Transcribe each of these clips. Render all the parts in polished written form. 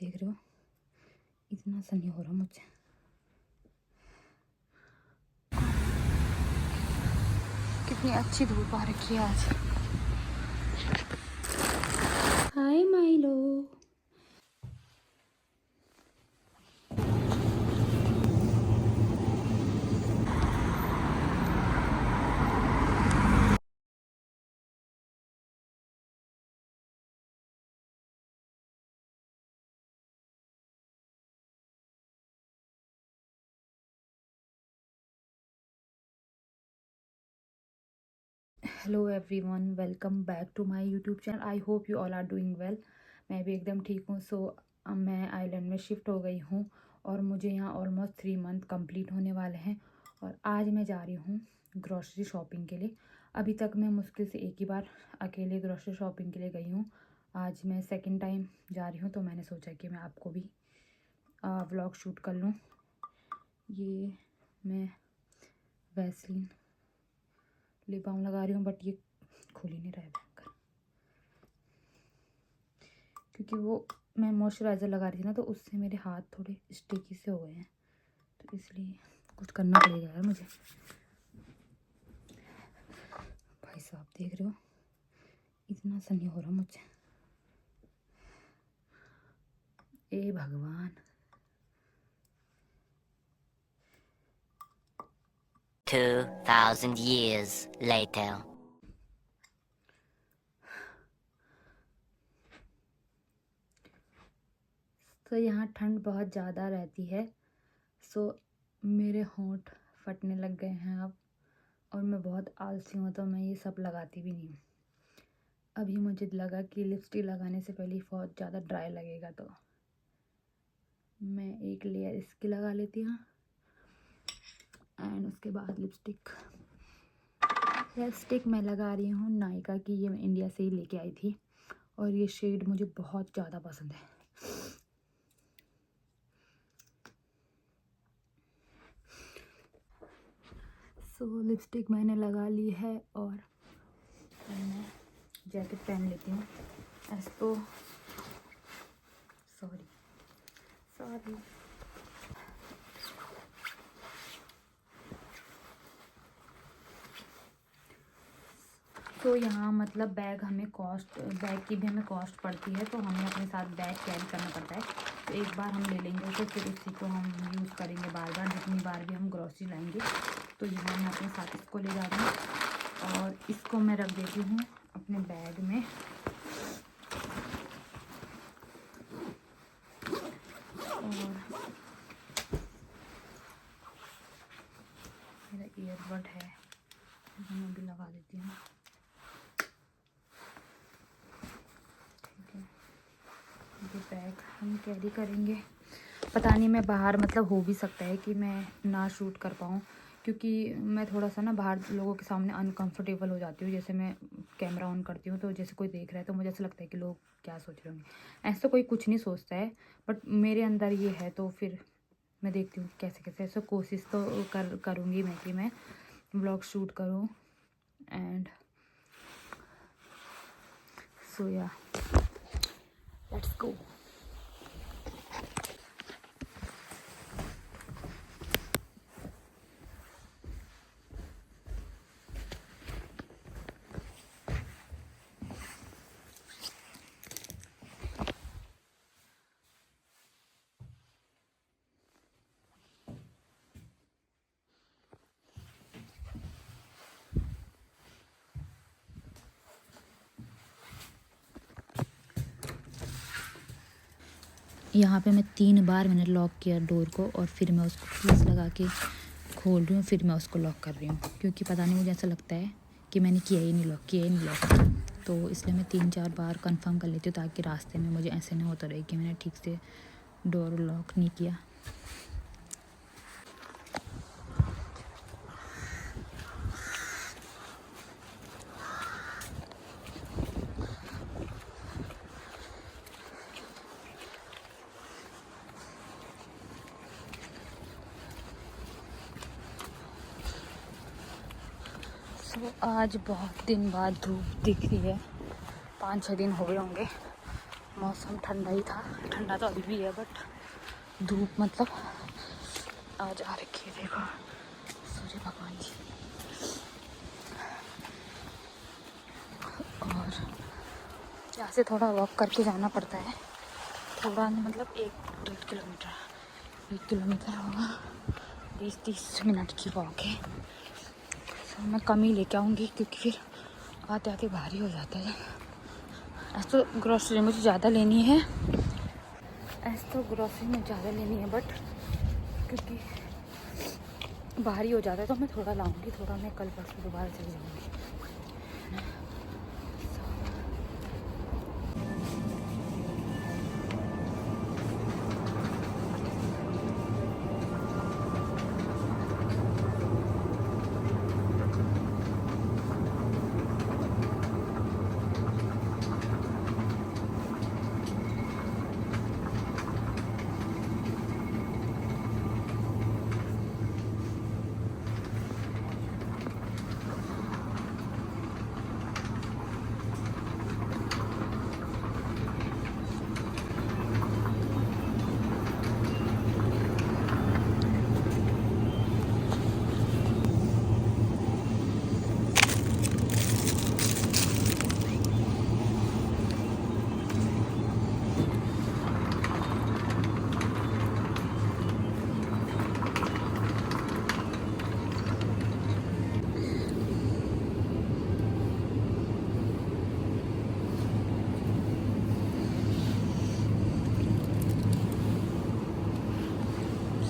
देख रहे हो, इतना सा नहीं हो रहा मुझसे। कितनी अच्छी धूप आ रखी है आज। Hi Milo. Hello everyone, welcome back to my YouTube channel. I hope you all are doing well. मैं भी एकदम ठीक हूँ। सो अब मैं आइलैंड में शिफ्ट हो गई हूँ और मुझे यहाँ ऑलमोस्ट 3 मंथ कंप्लीट होने वाले हैं। और आज मैं जा रही हूँ ग्रॉसरी शॉपिंग के लिए। अभी तक मैं मुश्किल से एक ही बार अकेले ग्रॉसरी शॉपिंग के लिए गई हूँ। आज मैं सेकेंड टाइम जा रही हूँ, तो मैंने सोचा कि मैं आपको भी व्लॉग शूट कर लूँ। ये मैं वैसलीन लिप बाम लगा रही हूँ, बट ये खुल ही नहीं रहा है भयंकर, क्योंकि वो मैं मॉइस्चराइज़र लगा रही थी ना, तो उससे मेरे हाथ थोड़े स्टिकी से हो गए हैं, तो इसलिए कुछ करना पड़ेगा यार मुझे। भाई साहब देख रहे हो, इतना सा नहीं हो रहा मुझसे। ए भगवान। 2000 years later. तो यहाँ ठंड बहुत ज़्यादा रहती है। सो मेरे होंठ फटने लग गए हैं अब, और मैं बहुत आलसी हूँ, तो मैं ये सब लगाती भी नहीं हूँ। अभी मुझे लगा कि लिपस्टिक लगाने से पहले बहुत ज़्यादा ड्राई लगेगा, तो मैं एक लेयर इसकी लगा लेती हूँ एंड उसके बाद लिपस्टिक मैं लगा रही हूँ नायका की। ये मैं इंडिया से ही लेके आई थी और ये शेड मुझे बहुत ज़्यादा पसंद है। सो लिपस्टिक मैंने लगा ली है और मैं जैकेट पहन लेती हूँ। इसको सॉरी तो यहाँ मतलब बैग की भी हमें कॉस्ट पड़ती है, तो हमें अपने साथ बैग कैरी करना पड़ता है। तो एक बार हम ले लेंगे तो फिर उसी को हम यूज़ करेंगे बार बार, जितनी बार भी हम ग्रॉसरी लाएंगे। तो यहाँ मैं अपने साथ इसको ले जा रही हूँ और इसको मैं रख देती हूँ अपने बैग में। और मेरा ईयरबड है, मैं भी लगा देती हूँ। ये बैग हम कैरी करेंगे। पता नहीं, मैं बाहर मतलब हो भी सकता है कि मैं ना शूट कर पाऊँ, क्योंकि मैं थोड़ा सा ना बाहर लोगों के सामने अनकंफर्टेबल हो जाती हूँ। जैसे मैं कैमरा ऑन करती हूँ तो जैसे कोई देख रहा है तो मुझे ऐसा लगता है कि लोग क्या सोच रहे होंगे। ऐसा कोई कुछ नहीं सोचता है, बट मेरे अंदर ये है। तो फिर मैं देखती हूँ कैसे कैसे, ऐसा कोशिश तो करूँगी मैं कि मैं व्लॉग शूट करूँ। एंड सो या लेट्स गो। यहाँ पे मैं 3 बार मैंने लॉक किया डोर को, और फिर मैं उसको कीज लगा के खोल रही हूँ, फिर मैं उसको लॉक कर रही हूँ, क्योंकि पता नहीं मुझे ऐसा लगता है कि मैंने किया ही नहीं लॉक। तो इसलिए मैं 3-4 बार कंफर्म कर लेती हूँ, ताकि रास्ते में मुझे ऐसे नहीं होता रहे कि मैंने ठीक से डोर लॉक नहीं किया। तो आज बहुत दिन बाद धूप दिख रही है, 5-6 दिन हो गए होंगे। मौसम ठंडा ही था, ठंडा तो अभी भी है बट धूप मतलब आज आ रखी है। देखो सूर्य भगवान जी। और यहाँ से थोड़ा वॉक करके जाना पड़ता है, थोड़ा नहीं मतलब 1-1.5 किलोमीटर होगा, 20-30 मिनट की वॉक है। तो मैं कम ही लेके आऊँगी क्योंकि फिर आते आते भारी हो जाता है। ऐसे तो ग्रॉसरी मुझे ज़्यादा लेनी है, बट क्योंकि भारी हो जाता है तो मैं थोड़ा लाऊंगी, थोड़ा मैं कल परसों दोबारा चली जाऊंगी।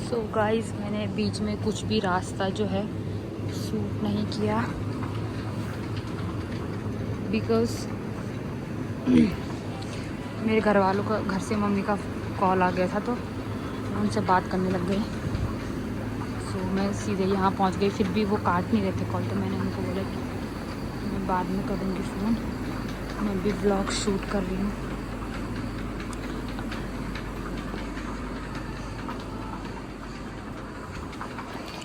सो गाइस, मैंने बीच में कुछ भी रास्ता जो है शूट नहीं किया बिकॉज़ मेरे घर वालों का, घर से मम्मी का कॉल आ गया था तो मैं उनसे बात करने लग गई। सो मैं सीधे यहाँ पहुँच गई, फिर भी वो काट नहीं रहे थे कॉल, तो मैंने उनको बोला कि मैं बाद में करूँगी फ़ोन, मैं भी व्लॉग शूट कर रही हूँ।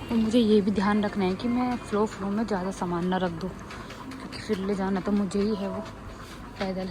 और मुझे ये भी ध्यान रखना है कि मैं फ्लो में ज़्यादा सामान ना रख दूँ क्योंकि फिर ले जाना तो मुझे ही है वो पैदल।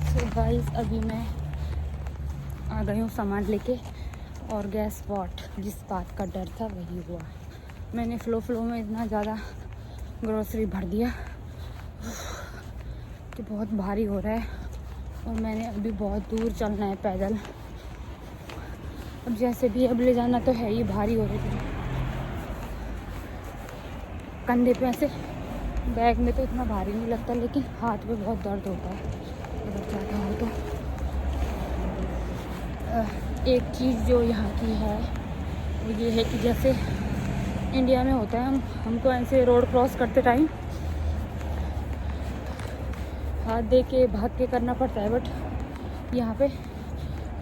तो गाइस अभी मैं आ गई हूँ सामान लेके, और गैस वॉट जिस बात का डर था वही हुआ। मैंने फ्लो में इतना ज़्यादा ग्रोसरी भर दिया कि बहुत भारी हो रहा है, और मैंने अभी बहुत दूर चलना है पैदल। अब जैसे भी अब ले जाना तो है ही, भारी हो रही थी कंधे पे, ऐसे बैग में तो इतना भारी नहीं लगता लेकिन हाथ में बहुत दर्द होता है अगर ज़्यादा हो तो। एक चीज़ जो यहाँ की है वो ये है कि जैसे इंडिया में होता है, हमको ऐसे रोड क्रॉस करते टाइम हाथ दे के भाग के करना पड़ता है, बट यहाँ पे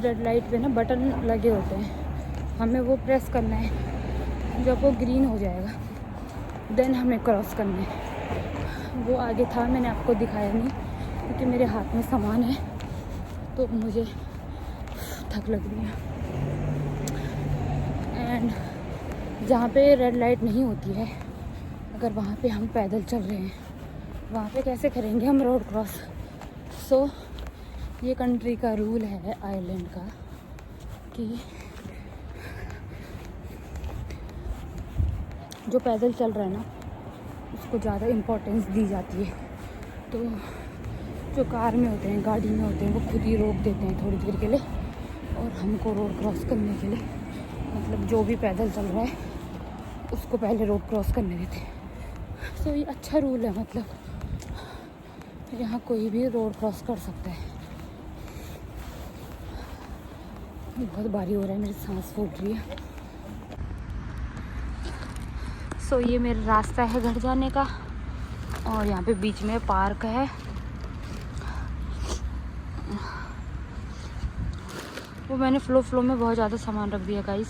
रेड लाइट पे ना बटन लगे होते हैं, हमें वो प्रेस करना है, जब वो ग्रीन हो जाएगा देन हमें क्रॉस करना है। वो आगे था, मैंने आपको दिखाया नहीं क्योंकि मेरे हाथ में सामान है तो मुझे थक लग रही है। एंड जहाँ पे रेड लाइट नहीं होती है, अगर वहाँ पे हम पैदल चल रहे हैं, वहाँ पे कैसे करेंगे हम रोड क्रॉस। सो ये कंट्री का रूल है आयरलैंड का कि जो पैदल चल रहा है ना उसको ज़्यादा इम्पोर्टेंस दी जाती है। तो जो कार में होते हैं, गाड़ी में होते हैं, वो खुद ही रोक देते हैं थोड़ी देर के लिए, और हमको रोड क्रॉस करने के लिए, मतलब जो भी पैदल चल रहा है उसको पहले रोड क्रॉस करने देते हैं। तो ये अच्छा रूल है, मतलब यहाँ कोई भी रोड क्रॉस कर सकता है। बहुत भारी हो रहा है, मेरी सांस फूल रही है। सो ये मेरा रास्ता है घर जाने का, और यहाँ पे बीच में पार्क है। वो मैंने फ्लो में बहुत ज़्यादा सामान रख दिया गाइस।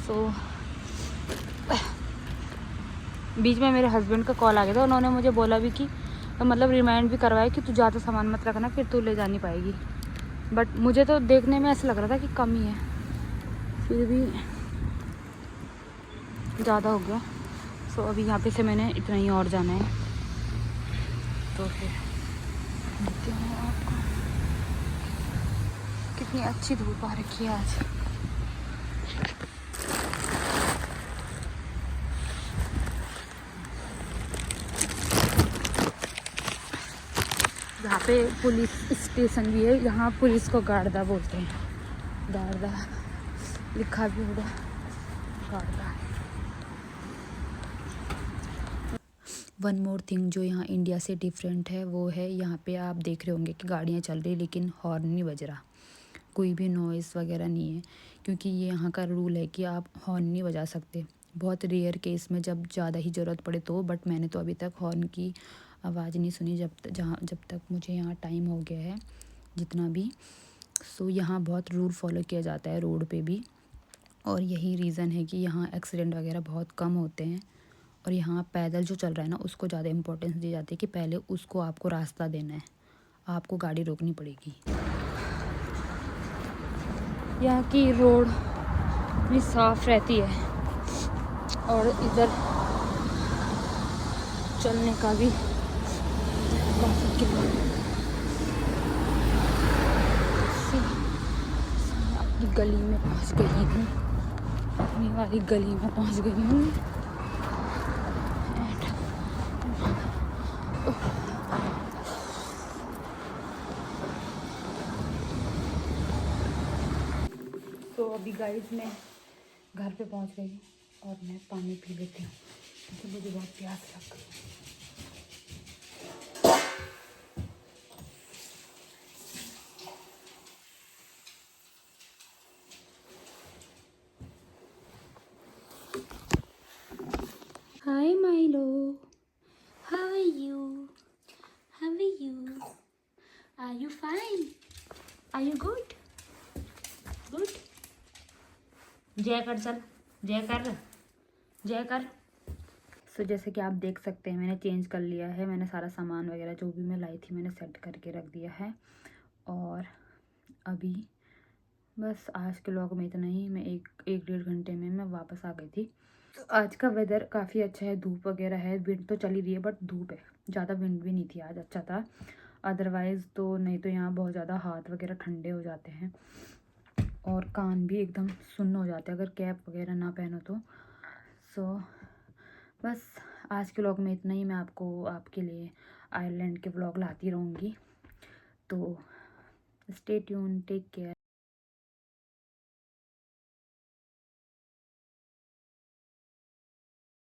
सो बीच में मेरे हस्बैंड का कॉल आ गया था, उन्होंने मुझे बोला भी कि मतलब रिमाइंड भी करवाया कि तू ज़्यादा सामान मत रखना, फिर तू ले जा नहीं पाएगी। बट मुझे तो देखने में ऐसा लग रहा था कि कम ही है, फिर भी ज़्यादा हो गया। सो अभी यहाँ पे से मैंने इतना ही और जाना है, तो फिर देखते हैं आपको। कितनी अच्छी धूप आ रखी है आज। यहाँ पे पुलिस स्टेशन भी है, यहाँ पुलिस को गार्दा बोलते हैं। गार्दा लिखा भी होगा, गार्दा। वन मोर थिंग जो यहाँ इंडिया से डिफरेंट है वो है, यहाँ पे आप देख रहे होंगे कि गाड़ियाँ चल रही लेकिन हॉर्न नहीं बज रहा, कोई भी नॉइज़ वगैरह नहीं है, क्योंकि ये यहाँ का रूल है कि आप हॉर्न नहीं बजा सकते। बहुत रेयर केस में जब ज़्यादा ही ज़रूरत पड़े तो, बट मैंने तो अभी तक हॉर्न की आवाज़ नहीं सुनी जब तक मुझे यहाँ टाइम हो गया है जितना भी। सो यहाँ बहुत रूल फॉलो किया जाता है रोड पे भी, और यही रीज़न है कि यहाँ एक्सीडेंट वगैरह बहुत कम होते हैं। और यहाँ पैदल जो चल रहा है ना, उसको ज़्यादा इम्पोर्टेंस दी जाती है कि पहले उसको आपको रास्ता देना है, आपको गाड़ी रोकनी पड़ेगी। यहाँ की रोड इतनी साफ़ रहती है, और इधर चलने का भी काफ़ी अपनी गली में पहुँच गई हूँ, अपनी वाली गली में पहुँच गई हूँ। तो अभी गाइस मैं घर पे पहुँच गई हूँ, और मैं पानी पी लेती हूँ क्योंकि मुझे बहुत प्यास लग गई। Hi Milo, how are you? How are you? Are you fine? Are you good? Good? जय कर, चल जय कर, जय कर। सो जैसे कि आप देख सकते हैं मैंने चेंज कर लिया है, मैंने सारा सामान वगैरह जो भी मैं लाई थी मैंने सेट करके रख दिया है। और अभी बस आज के व्लॉग में इतना ही। मैं एक डेढ़ घंटे में मैं वापस आ गई थी। तो आज का वेदर काफ़ी अच्छा है, धूप वगैरह है, विंड तो चली रही है बट धूप है, ज़्यादा विंड भी नहीं थी आज, अच्छा था। अदरवाइज़ तो नहीं तो यहाँ बहुत ज़्यादा हाथ वगैरह ठंडे हो जाते हैं, और कान भी एकदम सुन्न हो जाते हैं अगर कैप वगैरह ना पहनो तो। सो बस आज के व्लॉग में इतना ही। मैं आपके लिए आयरलैंड के व्लॉग लाती रहूँगी, तो स्टे ट्यून, टेक केयर।